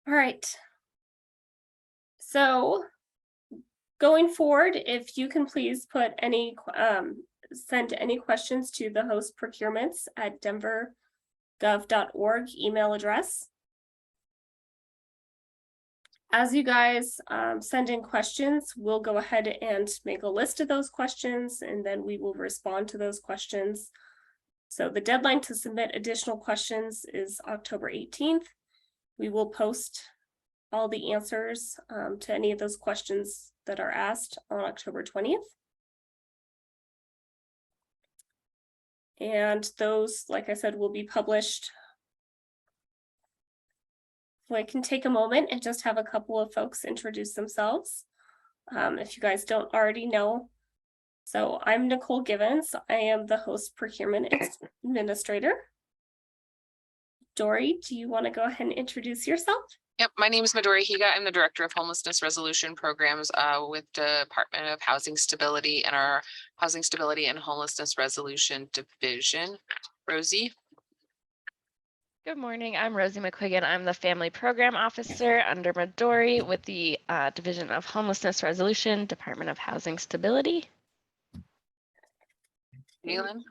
All right. So going forward, if you can please put any, send any questions to the host procurements at denvergov.org email address. As you guys send in questions, we'll go ahead and make a list of those questions, and then we will respond to those questions. So the deadline to submit additional questions is October 18th. We will post all the answers to any of those questions that are asked on October 20th. And those, like I said, will be published. So I can take a moment and just have a couple of folks introduce themselves, if you guys don't already know. So I'm Nicole Givens. I am the host procurement administrator. Dory, do you want to go ahead and introduce yourself? Yep, my name is Midori Higa. I'm the Director of Homelessness Resolution Programs with the Department of Housing Stability and our Housing Stability and Homelessness Resolution Division. Rosie. Good morning, I'm Rosie McQuiggan. I'm the Family Program Officer under Midori with the Division of Homelessness Resolution, Department of Housing Stability. Galen.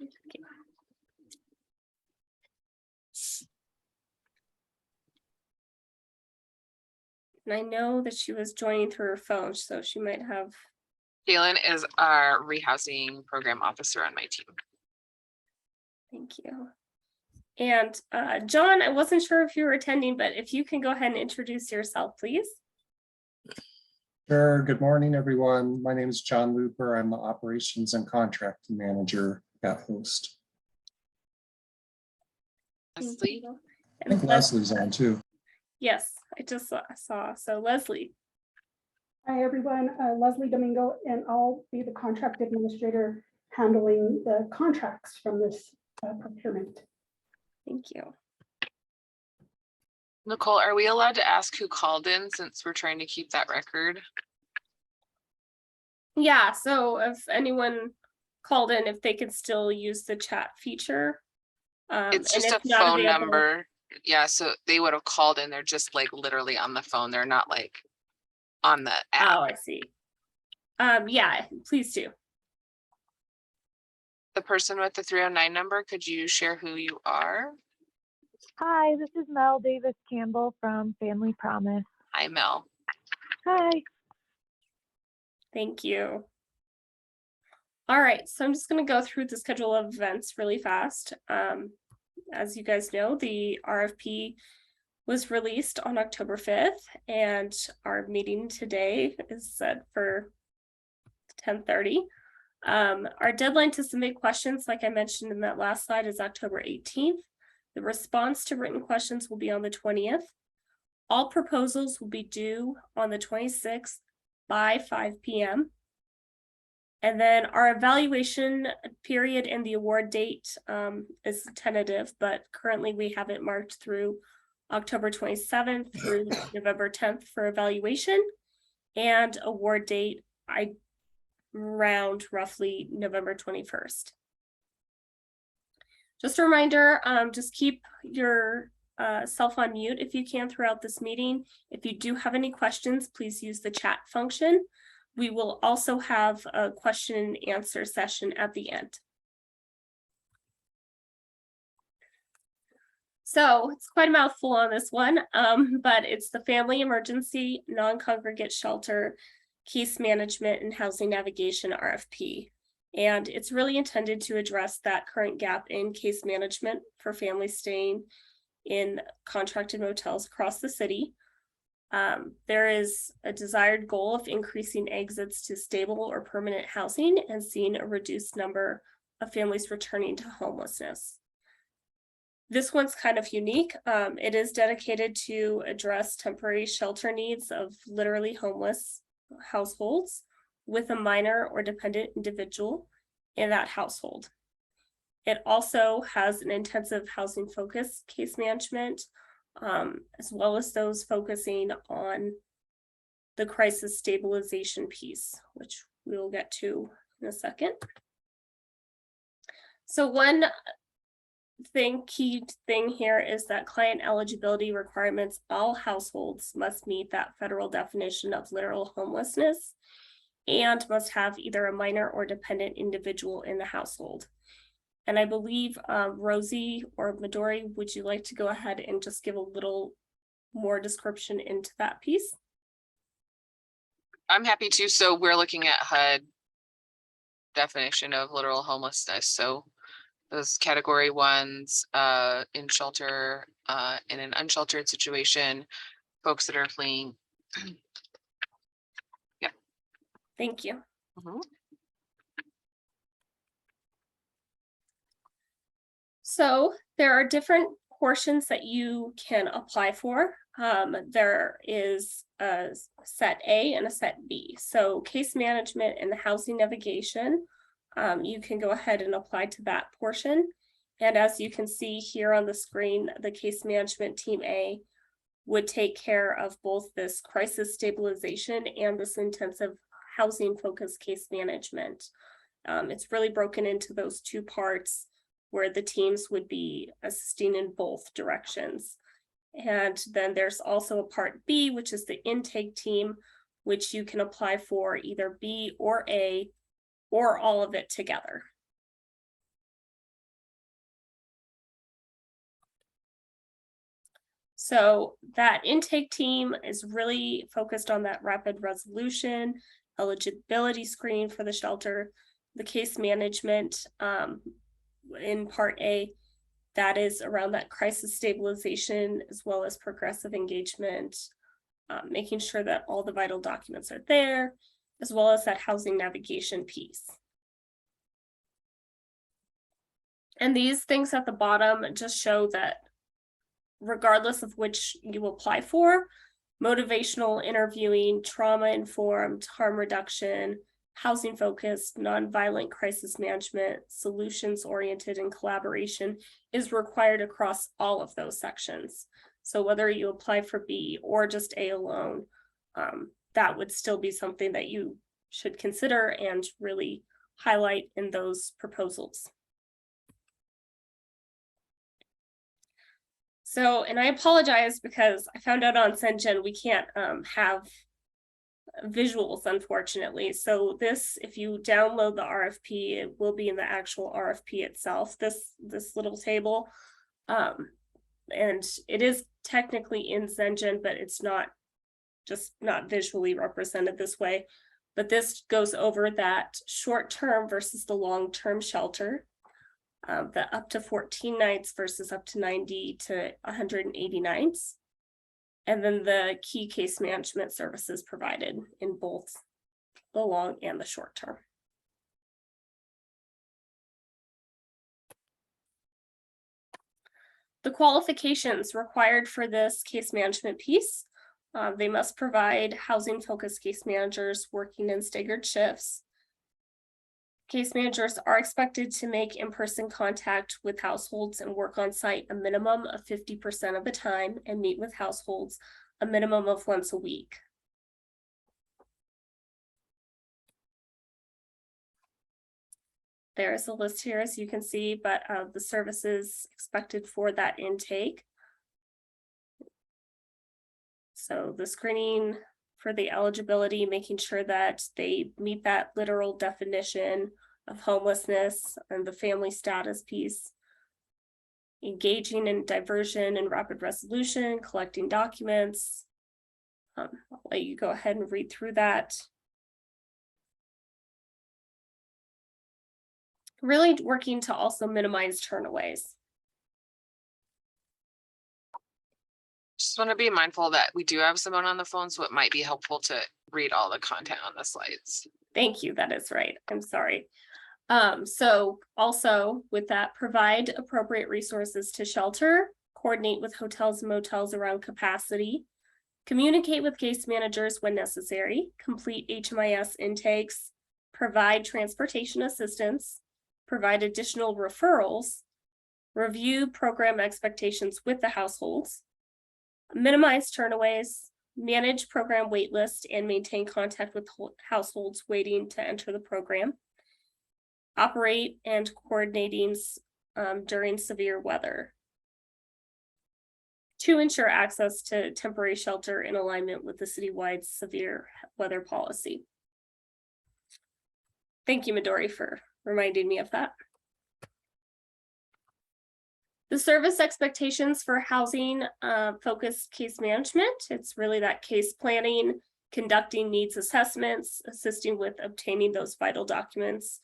And I know that she was joining through her phone, so she might have. Galen is our Rehousing Program Officer on my team. Thank you. And John, I wasn't sure if you were attending, but if you can go ahead and introduce yourself, please. Sure. Good morning, everyone. My name is John Looper. I'm the Operations and Contracting Manager at Host. Leslie. I think Leslie's on too. Yes, I just saw. So Leslie. Hi, everyone. Leslie Domingo, and I'll be the contract administrator handling the contracts from this procurement. Thank you. Nicole, are we allowed to ask who called in since we're trying to keep that record? Yeah, so if anyone called in, if they could still use the chat feature. It's just a phone number. Yeah, so they would have called in. They're just like literally on the phone. They're not like on the app. Oh, I see. Yeah, please do. The person with the 309 number, could you share who you are? Hi, this is Mel Davis Campbell from Family Promise. Hi, Mel. Hi. Thank you. All right, so I'm just going to go through the schedule of events really fast. As you guys know, the RFP was released on October 5th, and our meeting today is set for 10:30. Our deadline to submit questions, like I mentioned in that last slide, is October 18th. The response to written questions will be on the 20th. All proposals will be due on the 26th by 5 p.m. And then our evaluation period and the award date is tentative, but currently we have it marked through October 27th through November 10th for evaluation, and award date around roughly November 21st. Just a reminder, just keep your self on mute if you can throughout this meeting. If you do have any questions, please use the chat function. We will also have a question and answer session at the end. So it's quite a mouthful on this one, but it's the Family Emergency Non-Congregate Shelter Case Management and Housing Navigation RFP. And it's really intended to address that current gap in case management for families staying in contracted motels across the city. There is a desired goal of increasing exits to stable or permanent housing and seeing a reduced number of families returning to homelessness. This one's kind of unique. It is dedicated to address temporary shelter needs of literally homeless households with a minor or dependent individual in that household. It also has an intensive housing focus case management, as well as those focusing on the crisis stabilization piece, which we'll get to in a second. So one key thing here is that client eligibility requirements, all households must meet that federal definition of literal homelessness and must have either a minor or dependent individual in the household. And I believe Rosie or Midori, would you like to go ahead and just give a little more description into that piece? I'm happy to. So we're looking at HUD definition of literal homelessness. So those category ones, in shelter, in an unsheltered situation, folks that are fleeing. Thank you. Mhm. So there are different portions that you can apply for. There is a set A and a set B. So case management and the housing navigation, you can go ahead and apply to that portion. And as you can see here on the screen, the case management team A would take care of both this crisis stabilization and this intensive housing focused case management. It's really broken into those two parts where the teams would be assisting in both directions. And then there's also a part B, which is the intake team, which you can apply for either B or A or all of it together. So that intake team is really focused on that rapid resolution, eligibility screen for the shelter, the case management in part A, that is around that crisis stabilization as well as progressive engagement, making sure that all the vital documents are there, as well as that housing navigation piece. And these things at the bottom just show that regardless of which you apply for, motivational interviewing, trauma-informed, harm reduction, housing-focused, nonviolent crisis management, solutions-oriented, and collaboration is required across all of those sections. So whether you apply for B or just A alone, that would still be something that you should consider and really highlight in those proposals. So, and I apologize because I found out on SendGen we can't have visuals, unfortunately. So this, if you download the RFP, it will be in the actual RFP itself, this little table. And it is technically in SendGen, but it's not visually represented this way. But this goes over that short-term versus the long-term shelter. The up to 14 nights versus up to 90 to 180 nights. And then the key case management services provided in both the long and the short term. The qualifications required for this case management piece, they must provide housing-focused case managers working in staggered shifts. Case managers are expected to make in-person contact with households and work on site a minimum of 50% of the time and meet with households a minimum of once a week. There is a list here, as you can see, but the services expected for that intake. So the screening for the eligibility, making sure that they meet that literal definition of homelessness and the family status piece. Engaging in diversion and rapid resolution, collecting documents. I'll let you go ahead and read through that. Really working to also minimize turnaways. Just want to be mindful that we do have someone on the phone, so it might be helpful to read all the content on the slides. Thank you, that is right, I'm sorry. So also with that, provide appropriate resources to shelter, coordinate with hotels and motels around capacity, communicate with case managers when necessary, complete HMIS intakes, provide transportation assistance, provide additional referrals, review program expectations with the households, minimize turnaways, manage program waitlist, and maintain contact with households waiting to enter the program. Operate and coordinating during severe weather to ensure access to temporary shelter in alignment with the citywide severe weather policy. Thank you, Midori, for reminding me of that. The service expectations for housing focused case management. It's really that case planning, conducting needs assessments, assisting with obtaining those vital documents,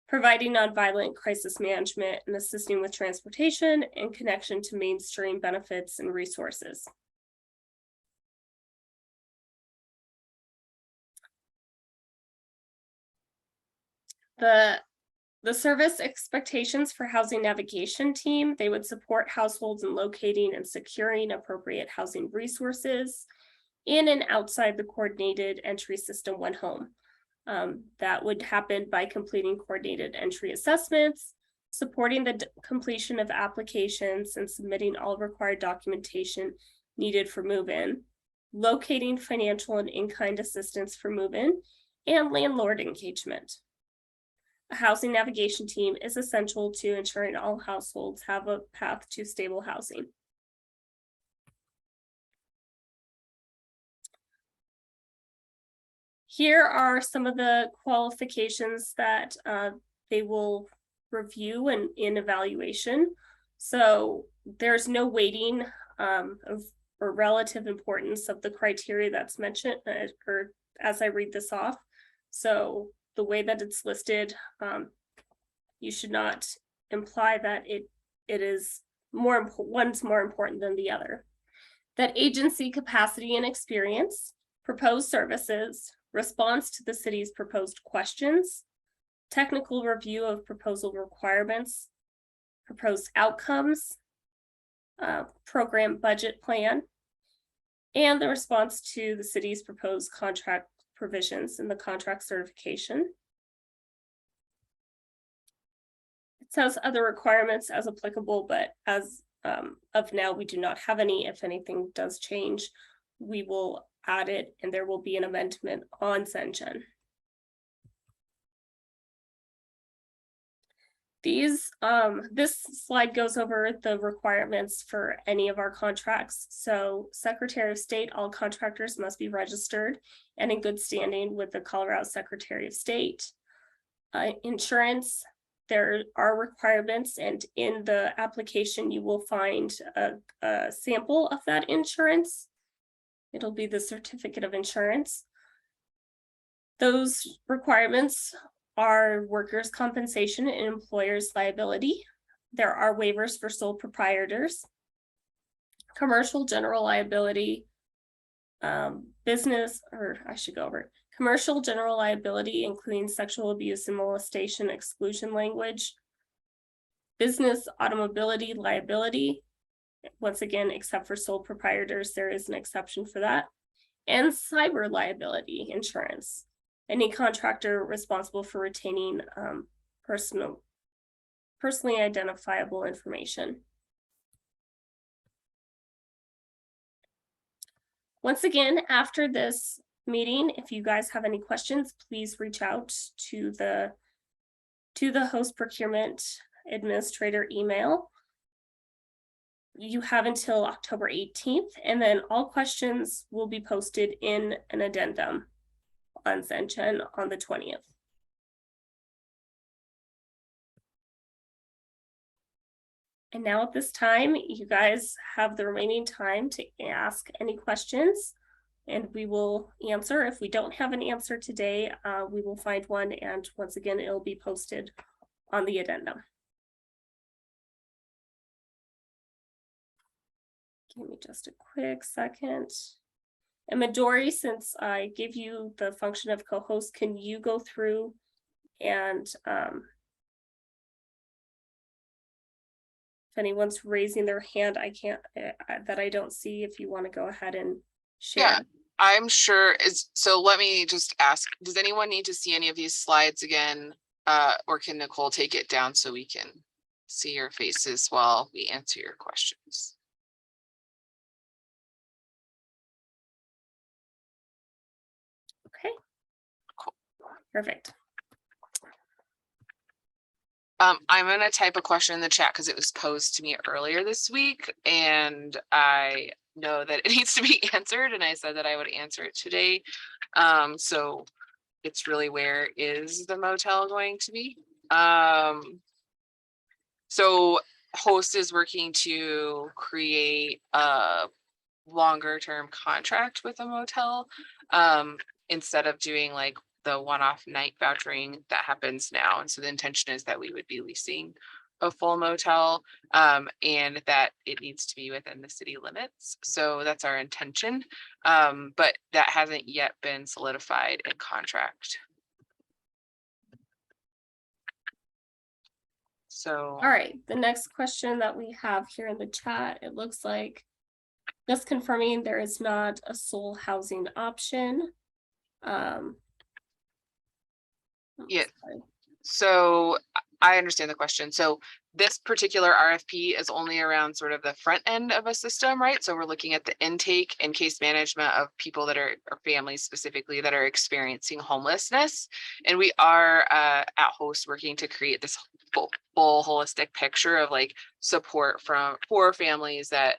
providing nonviolent crisis management, and assisting with transportation and connection to mainstream benefits and resources. The service expectations for housing navigation team, they would support households in locating and securing appropriate housing resources in and outside the coordinated entry system One Home. That would happen by completing coordinated entry assessments, supporting the completion of applications and submitting all required documentation needed for move-in, locating financial and in-kind assistance for move-in, and landlord engagement. A housing navigation team is essential to ensuring all households have a path to stable housing. Here are some of the qualifications that they will review and in evaluation. So there's no weighting of or relative importance of the criteria that's mentioned or as I read this off. So the way that it's listed, you should not imply that it is one's more important than the other. That agency capacity and experience, proposed services, response to the city's proposed questions, technical review of proposal requirements, proposed outcomes, program budget plan, and the response to the city's proposed contract provisions in the contract certification. It says other requirements as applicable, but as of now, we do not have any. If anything does change, we will add it and there will be an amendment on CENGEN. This slide goes over the requirements for any of our contracts. So Secretary of State, all contractors must be registered and in good standing with the Colorado Secretary of State. Insurance, there are requirements, and in the application you will find a sample of that insurance. It'll be the certificate of insurance. Those requirements are workers' compensation and employers' liability. There are waivers for sole proprietors, commercial general liability, commercial general liability, including sexual abuse and molestation exclusion language, business automobility liability, once again, except for sole proprietors, there is an exception for that, and cyber liability insurance. Any contractor responsible for retaining personally identifiable information. Once again, after this meeting, if you guys have any questions, please reach out to the host procurement administrator email. You have until October 18th, and then all questions will be posted in an addendum on CENGEN on the 20th. And now at this time, you guys have the remaining time to ask any questions, and we will answer. If we don't have an answer today, we will find one, and once again, it'll be posted on the addendum. Give me just a quick second. And Midori, since I gave you the function of co-host, can you go through and if anyone's raising their hand, I can't, that I don't see, if you want to go ahead and share. Yeah, I'm sure so let me just ask, does anyone need to see any of these slides again? Or can Nicole take it down so we can see your faces while we answer your questions? Okay. Cool. Perfect. I'm gonna type a question in the chat because it was posed to me earlier this week and I know that it needs to be answered and I said that I would answer it today. So it's really, where is the motel going to be? So host is working to create a longer term contract with a motel, instead of doing like the one-off night vouchering that happens now. And so the intention is that we would be leasing a full motel, and that it needs to be within the city limits. So that's our intention. But that hasn't yet been solidified in contract. So. All right, the next question that we have here in the chat, it looks like just confirming there is not a sole housing option. Yeah. Sorry. So I understand the question. So this particular RFP is only around sort of the front end of a system, right? So we're looking at the intake and case management of people that are, or families specifically, that are experiencing homelessness. And we are at Host working to create this full holistic picture of like support for families that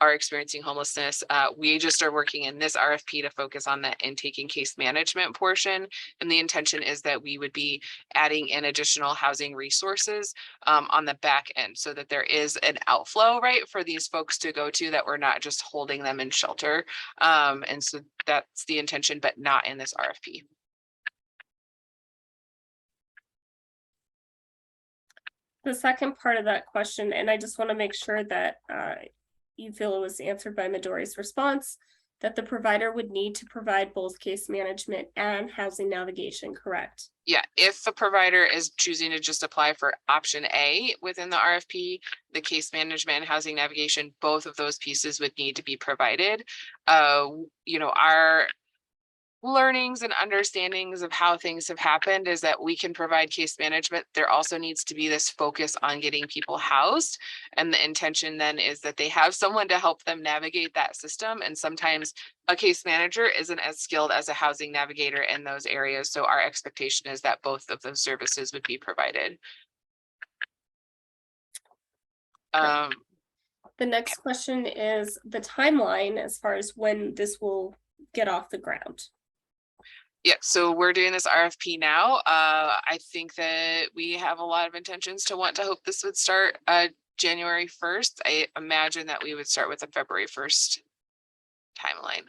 are experiencing homelessness. We just are working in this RFP to focus on the intake and case management portion. And the intention is that we would be adding in additional housing resources on the back end so that there is an outflow, right, for these folks to go to, that we're not just holding them in shelter. And so that's the intention, but not in this RFP. The second part of that question, and I just want to make sure that you feel it was answered by Midori's response, that the provider would need to provide both case management and housing navigation, correct? Yeah, if a provider is choosing to just apply for option A within the RFP, the case management and housing navigation, both of those pieces would need to be provided. You know, our learnings and understandings of how things have happened is that we can provide case management. There also needs to be this focus on getting people housed. And the intention then is that they have someone to help them navigate that system. And sometimes a case manager isn't as skilled as a housing navigator in those areas. So our expectation is that both of those services would be provided. The next question is the timeline as far as when this will get off the ground. Yeah, so we're doing this RFP now. I think that we have a lot of intentions to want to hope this would start January 1st. I imagine that we would start with a February 1st timeline.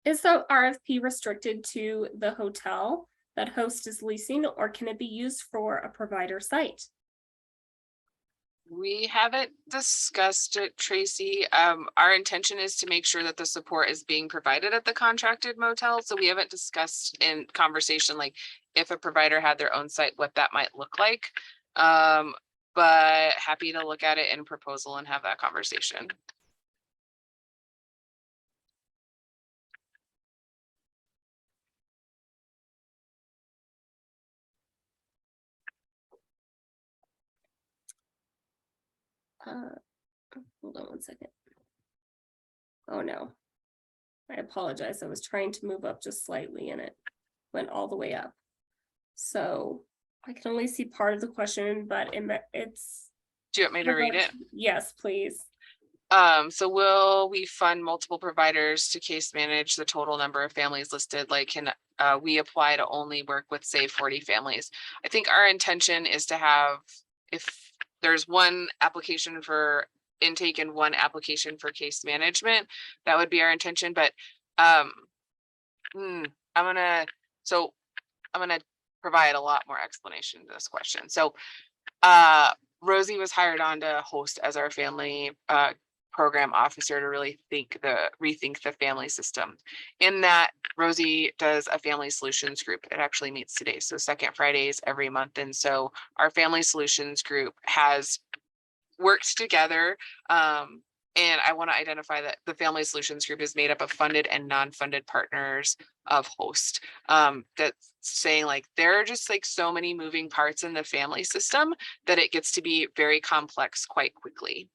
Is the RFP restricted to the hotel that Host is leasing, or can it be used for a provider site? We haven't discussed it, Tracy. Our intention is to make sure that the support is being provided at the contracted motel. So we haven't discussed in conversation, like if a provider had their own site, what that might look like. But happy to look at it in proposal and have that conversation. Hold on one second. Oh no, I apologize. I was trying to move up just slightly and it went all the way up. So I can only see part of the question, but it's. Do you want me to read it? Yes, please. So will we fund multiple providers to case manage the total number of families listed? Like, can we apply to only work with, say, 40 families? I think our intention is to have, if there's one application for intake and one application for case management, that would be our intention. But I'm gonna provide a lot more explanation to this question. So Rosie was hired on to Host as our family program officer to really rethink the family system. In that, Rosie does a family solutions group. It actually meets today, so second Fridays every month. And so our family solutions group has worked together. And I want to identify that the Family Solutions Group is made up of funded and non-funded partners of host. That's saying like there are just like so many moving parts in the family system that it gets to be very complex quite quickly.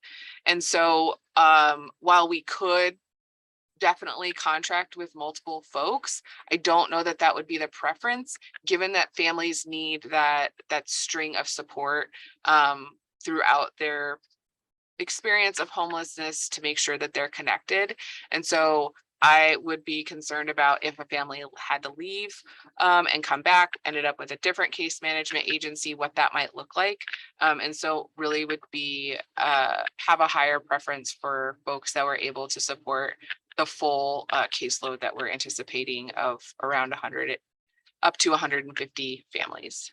And so while we could definitely contract with multiple folks, I don't know that that would be the preference, given that families need that string of support throughout their experience of homelessness to make sure that they're connected. And so I would be concerned about if a family had to leave and come back, ended up with a different case management agency, what that might look like. And so really would be have a higher preference for folks that were able to support the full caseload that we're anticipating of around 100 up to 150 families.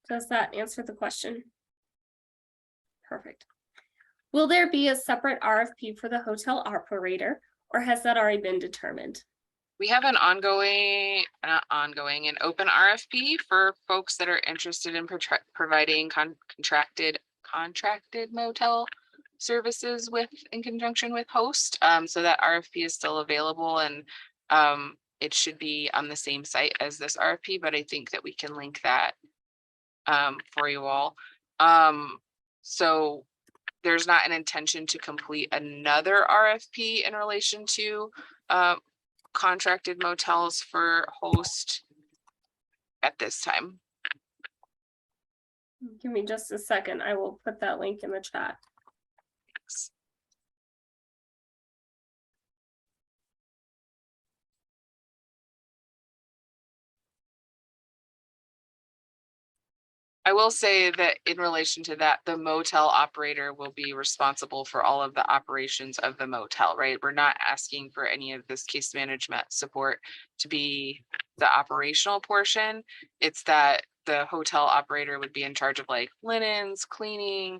Does that answer the question? Perfect. Will there be a separate RFP for the hotel operator, or has that already been determined? We have an an open RFP for folks that are interested in providing contracted motel services in conjunction with host. So that RFP is still available, and it should be on the same site as this RFP, but I think that we can link that for you all. So there's not an intention to complete another RFP in relation to contracted motels for host at this time. Give me just a second. I will put that link in the chat. Thanks. I will say that in relation to that, the motel operator will be responsible for all of the operations of the motel, right? We're not asking for any of this case management support to be the operational portion. It's that the hotel operator would be in charge of like linens, cleaning,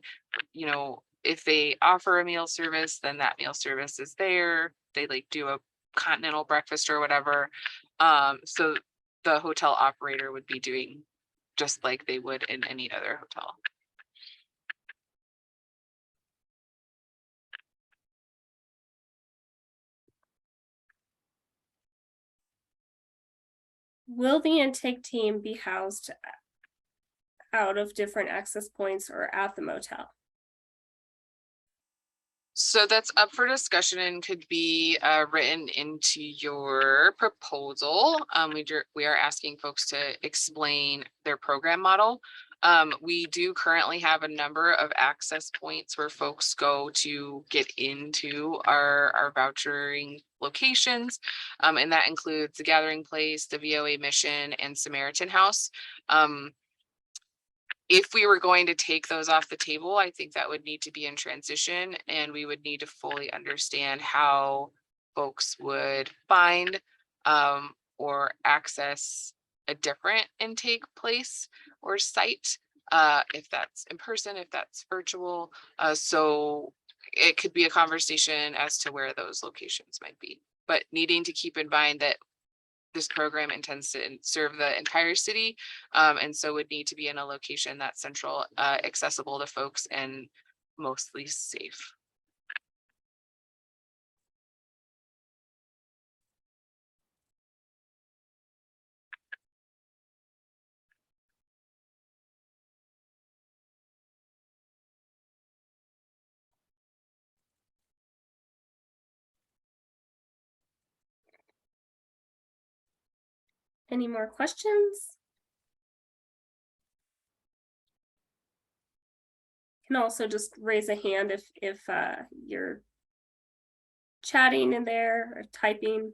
you know, if they offer a meal service, then that meal service is there. They like do a continental breakfast or whatever. So the hotel operator would be doing just like they would in any other hotel. Will the intake team be housed out of different access points or at the motel? So that's up for discussion and could be written into your proposal. We are asking folks to explain their program model. We do currently have a number of access points where folks go to get into our vouchering locations. And that includes the Gathering Place, the VOA Mission, and Samaritan House. If we were going to take those off the table, I think that would need to be in transition, and we would need to fully understand how folks would find or access a different intake place or site, if that's in person, if that's virtual. So it could be a conversation as to where those locations might be, but needing to keep in mind that this program intends to serve the entire city, and so would need to be in a location that's central, accessible to folks, and mostly safe. Any more questions? You can also just raise a hand if you're chatting in there or typing.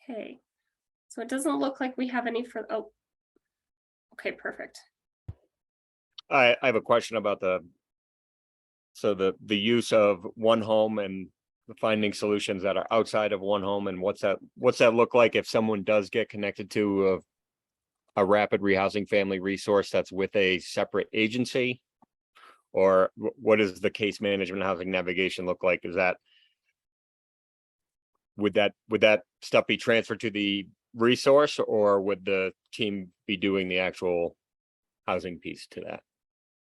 Okay, so it doesn't look like we have any for, oh, okay, perfect. I have a question about the use of one home and the finding solutions that are outside of one home, and what's that look like if someone does get connected to a rapid rehousing family resource that's with a separate agency? Or what does the case management housing navigation look like? Is that would that stuff be transferred to the resource, or would the team be doing the actual housing piece to that?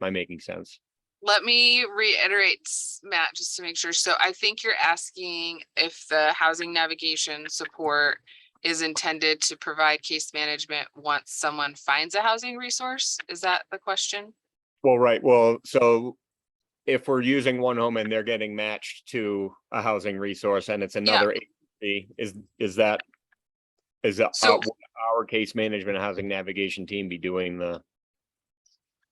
Am I making sense? Let me reiterate, Matt, just to make sure. So I think you're asking if the housing navigation support is intended to provide case management once someone finds a housing resource? Is that the question? Well, right. Well, so if we're using one home and they're getting matched to a housing resource and it's another agency, is that So- our case management and housing navigation team be doing the?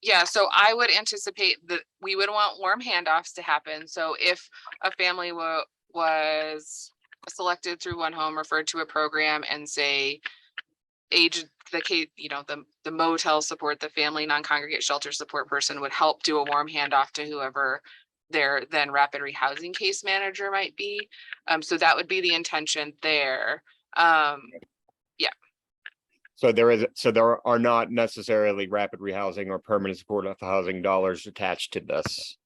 Yeah, so I would anticipate that we would want warm handoffs to happen. So if a family was selected through one home, referred to a program, and say the case, the motel support, the family non-congregate shelter support person would help do a warm handoff to whoever their then rapid rehousing case manager might be. So that would be the intention there. So there are not necessarily rapid rehousing or permanent supportive housing dollars attached to this.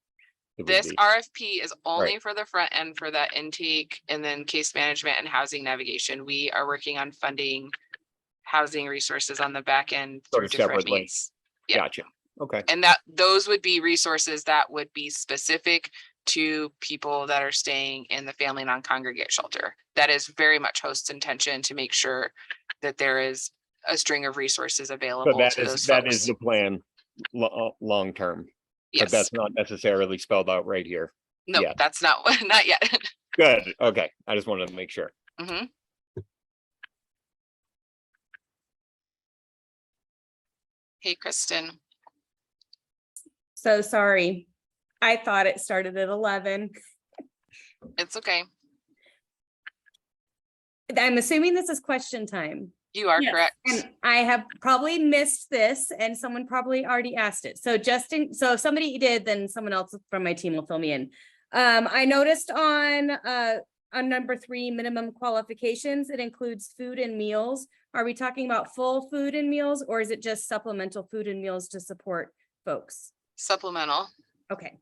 It would This be- RFP is only Right. for the front end for that intake and then case management and housing navigation. We are working on funding housing resources on the back end Sort through of different separately. means. Yeah. Gotcha. Okay. And those would be resources that would be specific to people that are staying in the family non-congregate shelter. That is very much host's intention to make sure that there is a string of resources So available that to those that is folks. the plan long term, but Yes, that's not necessarily spelled out right here. no, yeah. that's not, not yet. Good. Okay. I just wanted to make sure. Mhm. Hey, Kristen. So sorry. I thought it started at 11. It's okay. I'm assuming this is question time. You are Yes. correct. And I have probably missed this and someone probably already asked it. So so if somebody did, then someone else from my team will fill me in. I noticed on number 3, minimum qualifications, it includes food and meals. Are we talking about full food and meals, or is it just supplemental food and meals to support folks? Supplemental. Okay.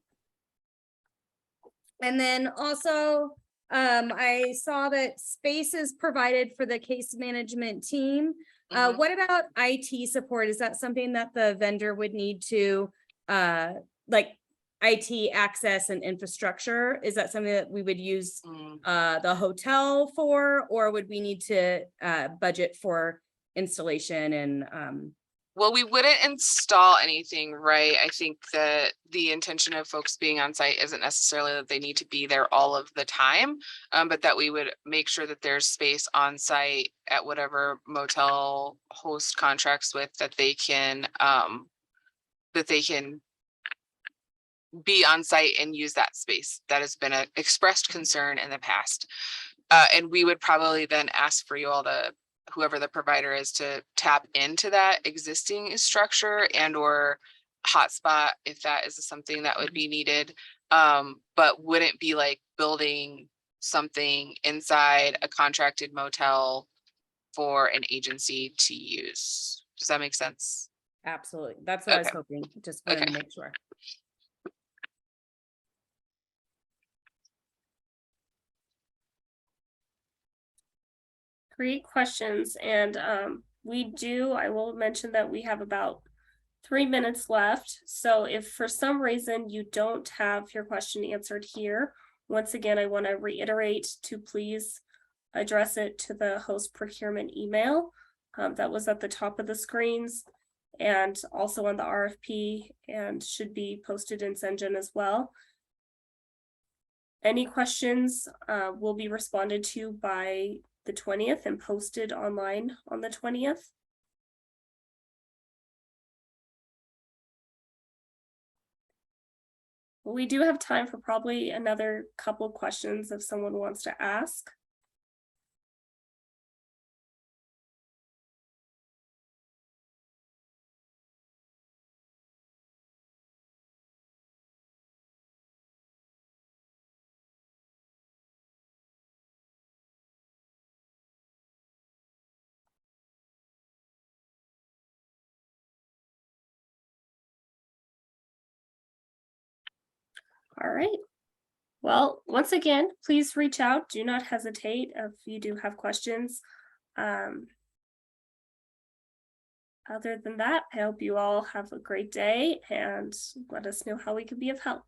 And then also, I saw that space is provided for the case management team. Mhm. What about IT support? Is that something that the vendor would need to, like IT access and infrastructure? Is that something that we would use Mm. the hotel for, or would we need to budget for installation and Well, we wouldn't install anything, right? I think that the intention of folks being on site isn't necessarily that they need to be there all of the time, but that we would make sure that there's space on site at whatever motel host contracts with that they can be on site and use that space. That has been an expressed concern in the past. And we would probably then ask for you all to, whoever the provider is, to tap into that existing structure and or hotspot if that is something that would be needed. But wouldn't be like building something inside a contracted motel for an agency to use. Does that make sense? absolutely. That's what I was Okay. hoping. Just wanted to Okay. make sure. Great questions. And I will mention that we have about 3 minutes left. So if for some reason you don't have your question answered here, once again, I want to reiterate to please address it to the host procurement email that was at the top of the screens and also on the RFP and should be posted in Sengen as well. Any questions will be responded to by the 20th and posted online on the 20th. We do have time for probably another couple questions if someone wants to ask. All right. Well, once again, please reach out. Do not hesitate if you do have questions. Other than that, I hope you all have a great day and let us know how we could be of help.